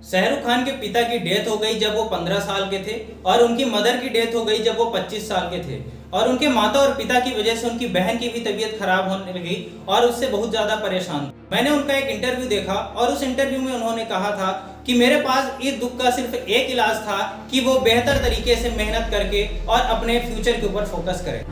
शाहरुख खान के पिता की डेथ हो गई जब वो 15 साल के थे और उनकी मदर की डेथ हो गई जब वो 25 साल के थे। और उनके माता और पिता की वजह से उनकी बहन की भी तबीयत खराब होने लगी और उससे बहुत ज़्यादा परेशान। मैंने उनका एक इंटरव्यू देखा और उस इंटरव्यू में उन्होंने कहा था कि मेरे पास इस दुख का सिर्फ एक इलाज था कि वो बेहतर तरीके से मेहनत करके और अपने फ्यूचर के ऊपर फोकस करें।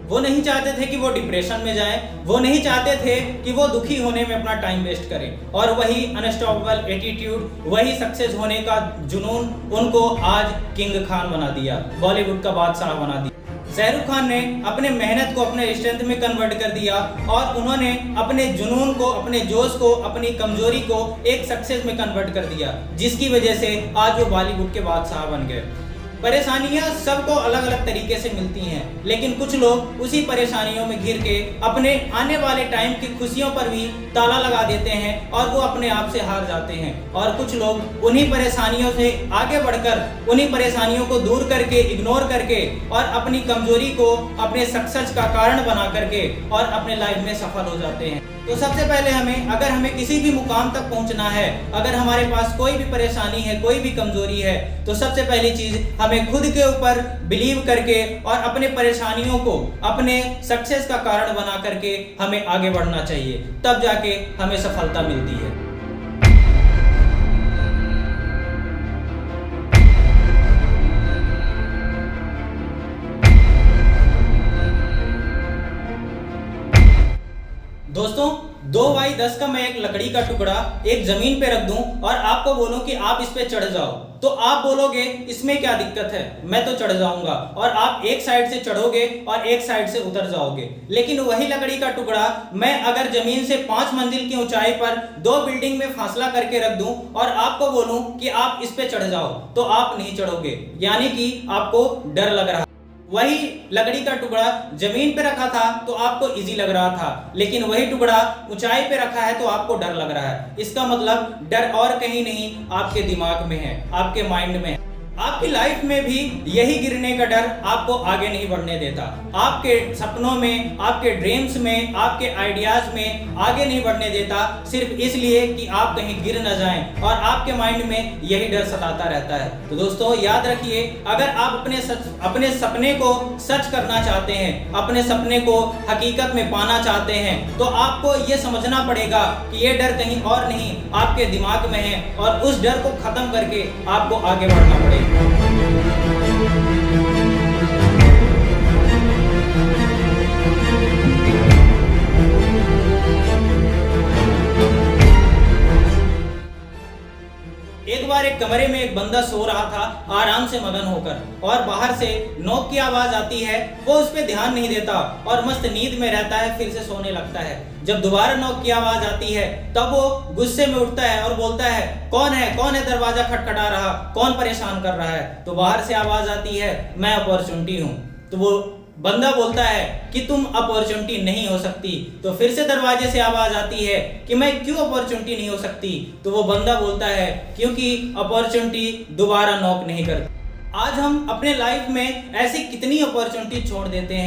वो नहीं चाहते थे कि वो डिप्रेशन में जाएं, वो नहीं चाहते थे कि वो दुखी होने में अपना टाइम वेस्ट करें। और वही अनस्टॉपेबल एटीट्यूड, वही सक्सेस होने का जुनून उनको आज किंग खान बना दिया, बॉलीवुड का बादशाह बना दिया। शाहरुख खान ने अपने मेहनत को अपने स्ट्रेंथ में कन्वर्ट कर दिया और उन्होंने अपने जुनून को, अपने जोश को, अपनी कमजोरी को एक सक्सेस में कन्वर्ट कर दिया, जिसकी वजह से आज वो बॉलीवुड के बादशाह बन गए। परेशानियां सबको अलग अलग तरीके से मिलती हैं, लेकिन कुछ लोग उसी परेशानियों में घिर के अपने आने वाले टाइम की खुशियों पर भी ताला लगा देते हैं और वो अपने आप से हार जाते हैं। और कुछ लोग उन्हीं परेशानियों से आगे बढ़कर, उन्हीं परेशानियों को दूर करके, इग्नोर करके और अपनी कमजोरी को अपने सक्सेस का कारण बना करके और अपने लाइफ में सफल हो जाते हैं। तो सबसे पहले अगर हमें किसी भी मुकाम तक पहुंचना है, अगर हमारे पास कोई भी परेशानी है, कोई भी कमजोरी है, तो सबसे पहली चीज हमें खुद के ऊपर बिलीव करके और अपने परेशानियों को अपने सक्सेस का कारण बना करके हमें आगे बढ़ना चाहिए, तब जाके हमें सफलता मिलती है। दोस्तों, 2x10 का मैं एक लकड़ी का टुकड़ा एक जमीन पे रख दूं और आपको बोलूं कि आप इस पे चढ़ जाओ, तो आप बोलोगे इसमें क्या दिक्कत है, मैं तो चढ़ जाऊंगा। और आप एक साइड से चढ़ोगे और एक साइड से उतर जाओगे। लेकिन वही लकड़ी का टुकड़ा मैं अगर जमीन से 5 मंजिल की ऊंचाई पर 2 बिल्डिंग में फासला करके रख दूं और आपको बोलूं कि आप इस पे चढ़ जाओ, तो आप नहीं चढ़ोगे, यानी कि आपको डर लग रहा। वही लकड़ी का टुकड़ा जमीन पे रखा था तो आपको इजी लग रहा था, लेकिन वही टुकड़ा ऊंचाई पे रखा है तो आपको डर लग रहा है। इसका मतलब डर और कहीं नहीं, आपके दिमाग में है, आपके माइंड में है। आपकी लाइफ में भी यही गिरने का डर आपको आगे नहीं बढ़ने देता। आपके सपनों में, आपके ड्रीम्स में, आपके आइडियाज में आगे नहीं बढ़ने देता, सिर्फ इसलिए कि आप कहीं गिर न जाएं और आपके माइंड में यही डर सताता रहता है। तो दोस्तों याद रखिए, अगर आप अपने सपने को सच करना चाहते हैं, अपने सपने को हकीकत में पाना चाहते हैं, तो आपको ये समझना पड़ेगा कि ये डर कहीं और नहीं, आपके दिमाग में है और उस डर को खत्म करके आपको आगे बढ़ना पड़ेगा। एक बार एक कमरे में एक बंदा सो रहा था आराम से मगन होकर, और बाहर से नॉक की आवाज आती है। वो उस पर ध्यान नहीं देता और मस्त नींद में रहता है, फिर से सोने लगता है। जब दोबारा नॉक की आवाज आती है तब वो गुस्से में उठता है और बोलता है, कौन है दरवाजा खटखटा रहा, कौन परेशान कर रहा है? तो बाहर से आवाज आती है, मैं अपॉर्चुनिटी हूँ। तो वो बंदा बोलता है कि तुम अपॉर्चुनिटी नहीं हो सकती। तो फिर से दरवाजे से आवाज आती है कि मैं क्यों अपॉर्चुनिटी नहीं हो सकती? तो वो बंदा बोलता है क्योंकि अपॉर्चुनिटी दोबारा नॉक नहीं करती। आज हम अपने लाइफ में ऐसी कितनी अपॉर्चुनिटी छोड़ देते हैं।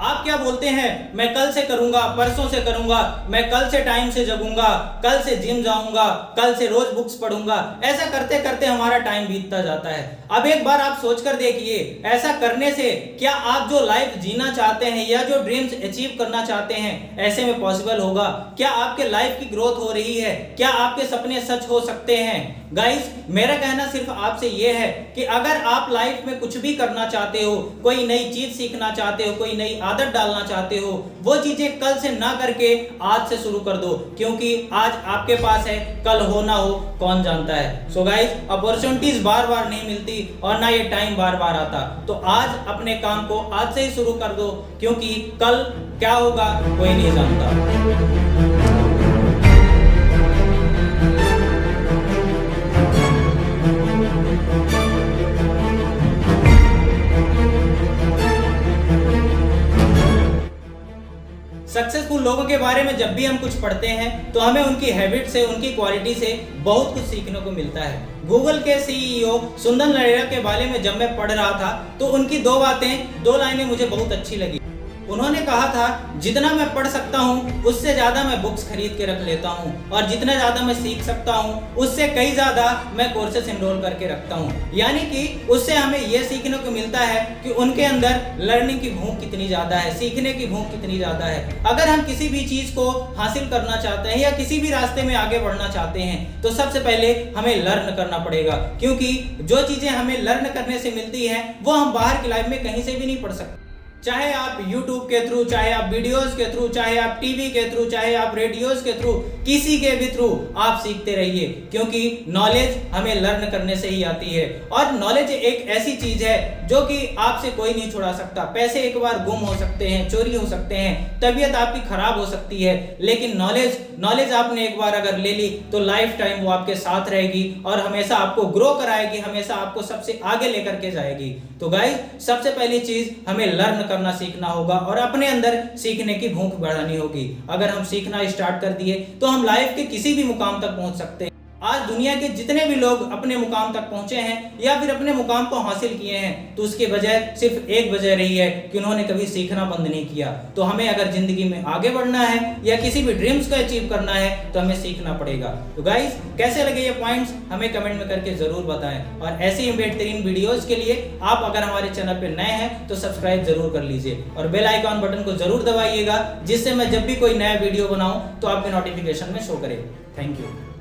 आप क्या बोलते हैं, मैं कल से करूंगा, परसों से करूंगा, मैं कल से टाइम से जगूंगा, कल से जिम जाऊंगा, कल से रोज बुक्स पढ़ूंगा। ऐसा करते करते हमारा टाइम बीतता जाता है। अब एक बार आप सोच कर देखिए, ऐसा करने से क्या आप जो लाइफ जीना चाहते हैं या जो ड्रीम्स अचीव करना चाहते हैं, ऐसे में पॉसिबल होगा? क्या आपके लाइफ की ग्रोथ हो रही है? क्या आपके सपने सच हो सकते हैं? गाइस, मेरा कहना सिर्फ आपसे यह है कि अगर आप लाइफ में कुछ भी करना चाहते हो, कोई नई चीज सीखना चाहते हो, कोई नई आदत डालना चाहते हो, वो चीजें कल से ना करके आज से शुरू कर दो, क्योंकि आज आपके पास है, कल हो ना हो कौन जानता है। सो गाइस, अपॉर्चुनिटीज बार बार नहीं मिलती और ना ये टाइम बार बार आता। तो आज अपने काम को आज से ही शुरू कर दो, क्योंकि कल क्या होगा कोई नहीं जानता। सक्सेसफुल लोगों के बारे में जब भी हम कुछ पढ़ते हैं तो हमें उनकी हैबिट से, उनकी क्वालिटी से बहुत कुछ सीखने को मिलता है। गूगल के सीईओ सुंदर नरेला के बारे में जब मैं पढ़ रहा था तो उनकी 2 लाइनें मुझे बहुत अच्छी लगी। उन्होंने कहा था जितना मैं पढ़ सकता हूँ उससे ज़्यादा मैं बुक्स खरीद के रख लेता हूँ, और जितना ज़्यादा मैं सीख सकता हूँ उससे कई ज़्यादा मैं कोर्सेस इनरोल करके रखता हूँ। यानी कि उससे हमें यह सीखने को मिलता है कि उनके अंदर लर्निंग की भूख कितनी ज़्यादा है, सीखने की भूख कितनी ज़्यादा है। अगर हम किसी भी चीज़ को हासिल करना चाहते हैं या किसी भी रास्ते में आगे बढ़ना चाहते हैं तो सबसे पहले हमें लर्न करना पड़ेगा, क्योंकि जो चीज़ें हमें लर्न करने से मिलती हैं वो हम बाहर की लाइफ में कहीं से भी नहीं पढ़ सकते। चाहे आप YouTube के थ्रू, चाहे आप वीडियोस के थ्रू, चाहे आप टीवी के थ्रू, चाहे आप रेडियोस के थ्रू, किसी के भी थ्रू आप सीखते रहिए, क्योंकि नॉलेज हमें लर्न करने से ही आती है। और नॉलेज एक ऐसी चीज है जो कि आपसे कोई नहीं छुड़ा सकता। पैसे एक बार गुम हो सकते हैं, चोरी हो सकते हैं, तबीयत आपकी खराब हो सकती है, लेकिन नॉलेज आपने एक बार अगर ले ली तो लाइफ टाइम वो आपके साथ रहेगी और हमेशा आपको ग्रो कराएगी, हमेशा आपको सबसे आगे लेकर के जाएगी। तो गाइस, सबसे पहली चीज हमें लर्न करना सीखना होगा और अपने अंदर सीखने की भूख बढ़ानी होगी। अगर हम सीखना स्टार्ट कर दिए तो हम लाइफ के किसी भी मुकाम तक पहुंच सकते हैं। आज दुनिया के जितने भी लोग अपने मुकाम तक पहुंचे हैं या फिर अपने मुकाम को हासिल किए हैं तो उसकी वजह सिर्फ एक वजह रही है कि उन्होंने कभी सीखना बंद नहीं किया। तो हमें अगर जिंदगी में आगे बढ़ना है या किसी भी ड्रीम्स को अचीव करना है तो हमें सीखना पड़ेगा। तो गाइस, कैसे लगे ये पॉइंट्स हमें कमेंट में करके जरूर बताएं, और ऐसी ही बेहतरीन वीडियोस के लिए आप अगर हमारे चैनल पे नए हैं तो सब्सक्राइब जरूर कर लीजिए और बेल आइकॉन बटन को जरूर दबाइएगा, जिससे मैं जब भी कोई नया वीडियो बनाऊं तो आपके नोटिफिकेशन में शो करे। Thank you.